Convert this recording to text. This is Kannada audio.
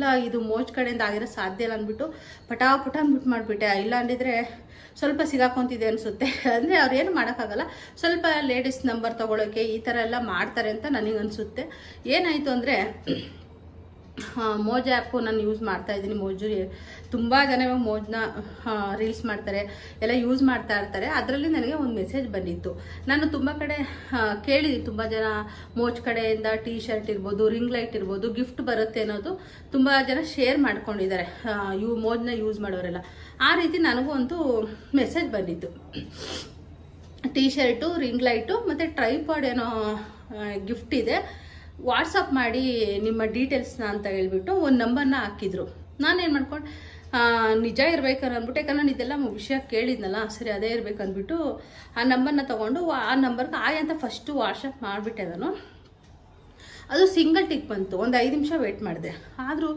ಇಲ್ಲ ಇದು ಮೋಜ್ ಕಡೆಯಿಂದ ಆಗಿರೋ ಸಾಧ್ಯ ಇಲ್ಲ ಅಂದ್ಬಿಟ್ಟು ಪಟಾಪಟ ಅಂದ್ಬಿಟ್ಟು ಮಾಡಿಬಿಟ್ಟೆ. ಇಲ್ಲ ಅಂದಿದ್ರೆ ಸ್ವಲ್ಪ ಸಿಗಾಕೊಂತಿದೆ ಅನಿಸುತ್ತೆ. ಅಂದರೆ ಅವ್ರು ಏನು ಮಾಡೋಕ್ಕಾಗಲ್ಲ, ಸ್ವಲ್ಪ ಲೇಡೀಸ್ ನಂಬರ್ ತೊಗೊಳೋಕ್ಕೆ ಈ ಥರ ಎಲ್ಲ ಮಾಡ್ತಾರೆ ಅಂತ ನನಗನ್ಸುತ್ತೆ. ಏನಾಯಿತು ಅಂದರೆ ಮೋಜ್ ಆ್ಯಪು ನಾನು ಯೂಸ್ ಮಾಡ್ತಾಯಿದ್ದೀನಿ. ಮೋಜು ತುಂಬ ಜನ ಇವಾಗ ಮೋಜ್ನ ರೀಲ್ಸ್ ಮಾಡ್ತಾರೆ, ಎಲ್ಲ ಯೂಸ್ ಮಾಡ್ತಾ ಇರ್ತಾರೆ. ಅದರಲ್ಲಿ ನನಗೆ ಒಂದು ಮೆಸೇಜ್ ಬಂದಿತ್ತು. ನಾನು ತುಂಬ ಕಡೆ ಕೇಳಿದ್ದೀನಿ, ತುಂಬ ಜನ ಮೋಜ್ ಕಡೆಯಿಂದ ಟೀ ಶರ್ಟ್ ಇರ್ಬೋದು, ರಿಂಗ್ ಲೈಟ್ ಇರ್ಬೋದು ಗಿಫ್ಟ್ ಬರುತ್ತೆ ಅನ್ನೋದು ತುಂಬ ಜನ ಶೇರ್ ಮಾಡ್ಕೊಂಡಿದ್ದಾರೆ, ಮೋಜ್ನ ಯೂಸ್ ಮಾಡೋರೆಲ್ಲ. ಆ ರೀತಿ ನನಗೂ ಒಂದು ಮೆಸೇಜ್ ಬಂದಿತ್ತು. ಟೀ ಶರ್ಟು, ರಿಂಗ್ ಲೈಟು ಮತ್ತು ಟ್ರೈಪಾಡ್ ಏನೋ ಗಿಫ್ಟ್ ಇದೆ, ವಾಟ್ಸಪ್ ಮಾಡಿ ನಿಮ್ಮ ಡೀಟೇಲ್ಸ್ನ ಅಂತ ಹೇಳ್ಬಿಟ್ಟು ಒಂದು ನಂಬರ್ನ ಹಾಕಿದ್ರು. ನಾನೇನು ಮಾಡ್ಕೊಂಡು ನಿಜ ಇರ್ಬೇಕಂತ ಅಂದ್ಬಿಟ್ಟು, ಯಾಕಂದ್ರೆ ನಾನು ಇದೆಲ್ಲ ವಿಷಯ ಕೇಳಿದ್ನಲ್ಲ, ಸರಿ ಅದೇ ಇರ್ಬೇಕಂದ್ಬಿಟ್ಟು ಆ ನಂಬರ್ನ ತೊಗೊಂಡು ಆ ನಂಬರ್ಗೆ ಆಯ್ ಅಂತ ಫಸ್ಟು ವಾಟ್ಸಪ್ ಮಾಡಿಬಿಟ್ಟೆ ನಾನು. ಅದು ಸಿಂಗಲ್ ಟಿಕ್ ಬಂತು. ಒಂದು 5 ನಿಮಿಷ ವೆಯ್ಟ್ ಮಾಡಿದೆ. ಆದರೂ